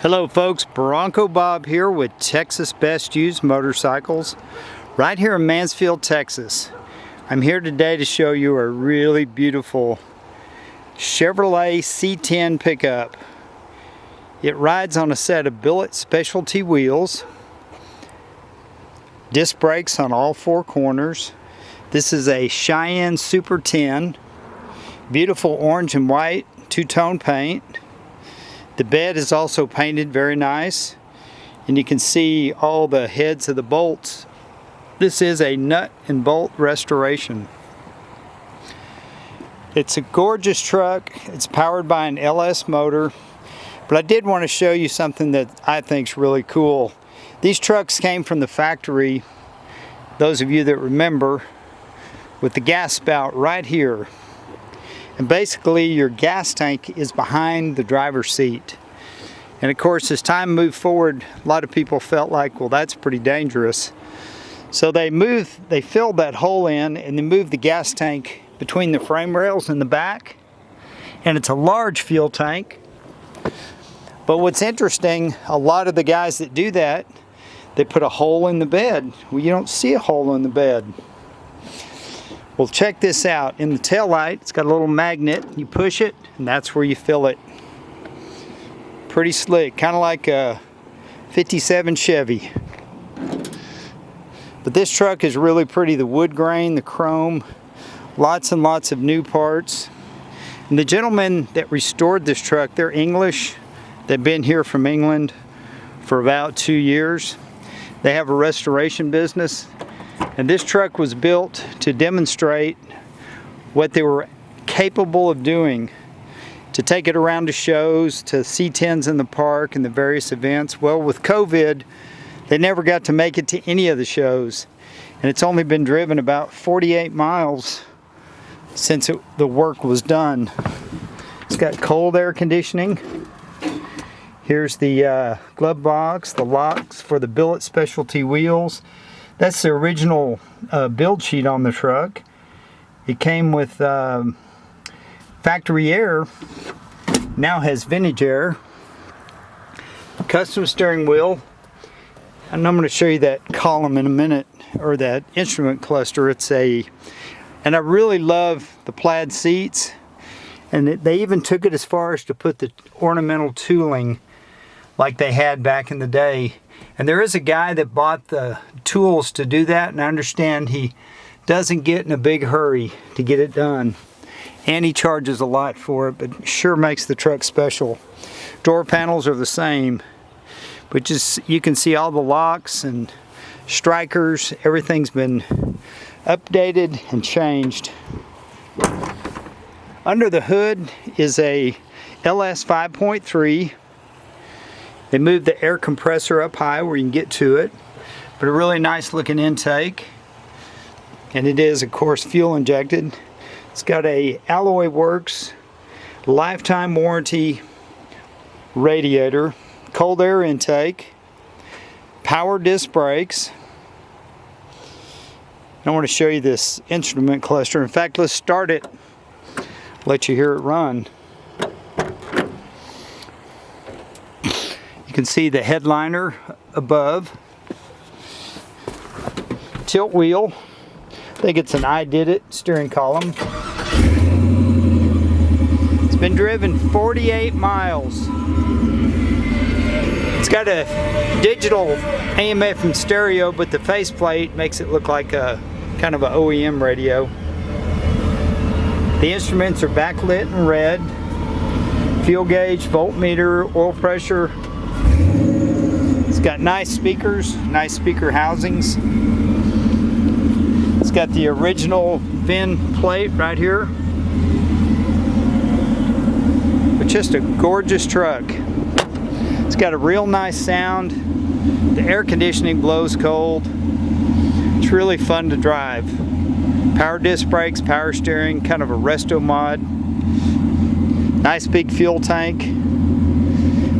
Hello folks, Bronco Bob here with Texas Best Used Motorcycles right here in Mansfield, Texas. I'm here today to show you a really beautiful Chevrolet C-10 pickup. It rides on a set of billet specialty wheels, disc brakes on all four corners. This is a Cheyenne Super 10, beautiful orange and white two-tone paint. The bed is also painted very nice, and you can see all the heads of the bolts. This is a nut and bolt restoration. It's a gorgeous truck. It's powered by an LS motor, but I did want to show you something that I think is really cool. These trucks came from the factory, those of you that remember, with the gas spout right here. And basically your gas tank is behind the driver's seat. And of course, as time moved forward, a lot of people felt like, well, that's pretty dangerous. So they filled that hole in and they moved the gas tank between the frame rails in the back. And it's a large fuel tank. But what's interesting, a lot of the guys that do that, they put a hole in the bed. Well, you don't see a hole in the bed. Well, check this out. In the taillight, it's got a little magnet. You push it, and that's where you fill it. Pretty slick, kind of like a 57 Chevy. But this truck is really pretty. The wood grain, the chrome, lots and lots of new parts. And the gentlemen that restored this truck, they're English. They've been here from England for about 2 years. They have a restoration business. And this truck was built to demonstrate what they were capable of doing, to take it around to shows, to C-10s in the park and the various events. Well, with COVID, they never got to make it to any of the shows. And it's only been driven about 48 miles since the work was done. It's got cold air conditioning. Here's the glove box, the locks for the billet specialty wheels. That's the original build sheet on the truck. It came with factory air, now has vintage air, custom steering wheel, and I'm going to show you that column in a minute, or that instrument cluster. And I really love the plaid seats, and they even took it as far as to put the ornamental tooling like they had back in the day. And there is a guy that bought the tools to do that, and I understand he doesn't get in a big hurry to get it done. And he charges a lot for it, but sure makes the truck special. Door panels are the same, but just you can see all the locks and strikers. Everything's been updated and changed. Under the hood is a LS 5.3. They moved the air compressor up high where you can get to it, but a really nice looking intake. And it is, of course, fuel injected. It's got a Alloy Works lifetime warranty radiator, cold air intake, power disc brakes. I want to show you this instrument cluster. In fact, let's start it, let you hear it run. You can see the headliner above, tilt wheel, I think it's an I Did It steering column. It's been driven 48 miles. It's got a digital AM/FM stereo, but the faceplate makes it look like a kind of an OEM radio. The instruments are backlit in red. Fuel gauge, voltmeter, oil pressure. It's got nice speakers, nice speaker housings. It's got the original VIN plate right here. But just a gorgeous truck. It's got a real nice sound. The air conditioning blows cold. It's really fun to drive. Power disc brakes, power steering, kind of a resto mod. Nice big fuel tank.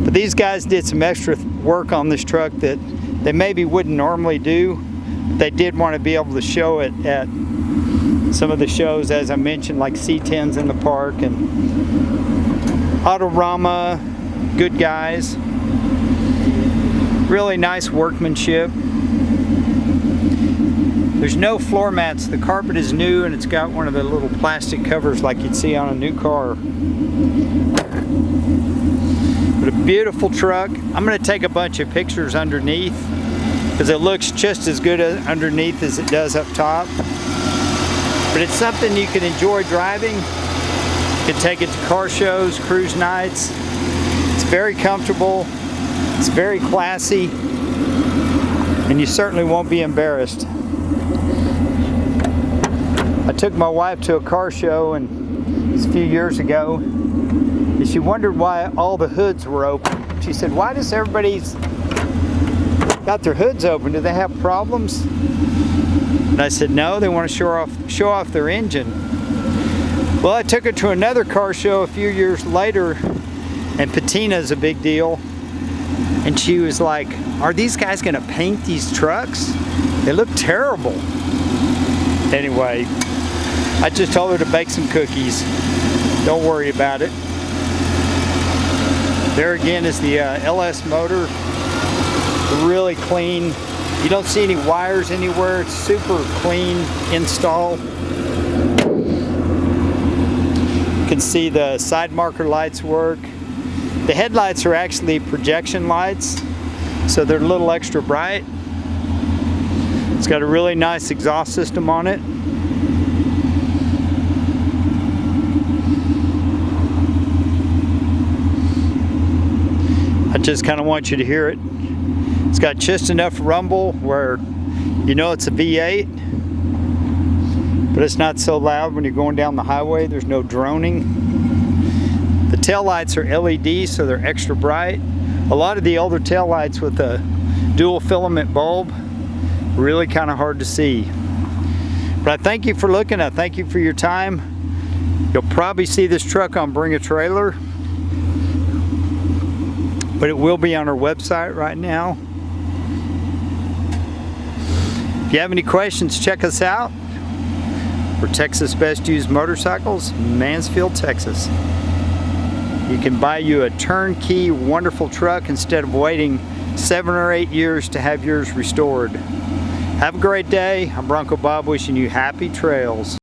But these guys did some extra work on this truck that they maybe wouldn't normally do. They did want to be able to show it at some of the shows, as I mentioned, like C-10s in the park and Autorama, good guys. Really nice workmanship. There's no floor mats. The carpet is new and it's got one of the little plastic covers like you'd see on a new car. But a beautiful truck. I'm going to take a bunch of pictures underneath because it looks just as good underneath as it does up top. But it's something you can enjoy driving. You can take it to car shows, cruise nights. It's very comfortable. It's very classy. And you certainly won't be embarrassed. I took my wife to a car show and it was a few years ago, and she wondered why all the hoods were open. She said, "Why does everybody's got their hoods open? Do they have problems?" And I said, "No, they want to show off their engine." Well, I took her to another car show a few years later, and patina's a big deal. And she was like, "Are these guys going to paint these trucks? They look terrible." Anyway, I just told her to bake some cookies. Don't worry about it. There again is the LS motor. Really clean. You don't see any wires anywhere. It's super clean install. You can see the side marker lights work. The headlights are actually projection lights, so they're a little extra bright. It's got a really nice exhaust system on it. I just kind of want you to hear it. It's got just enough rumble where you know it's a V8, but it's not so loud when you're going down the highway. There's no droning. The tail lights are LED, so they're extra bright. A lot of the older tail lights with a dual filament bulb, really kind of hard to see. But I thank you for looking. I thank you for your time. You'll probably see this truck on Bring a Trailer, but it will be on our website right now. If you have any questions, check us out. We're Texas Best Used Motorcycles, Mansfield, Texas. You can buy you a turnkey, wonderful truck instead of waiting 7 or 8 years to have yours restored. Have a great day. I'm Bronco Bob wishing you happy trails.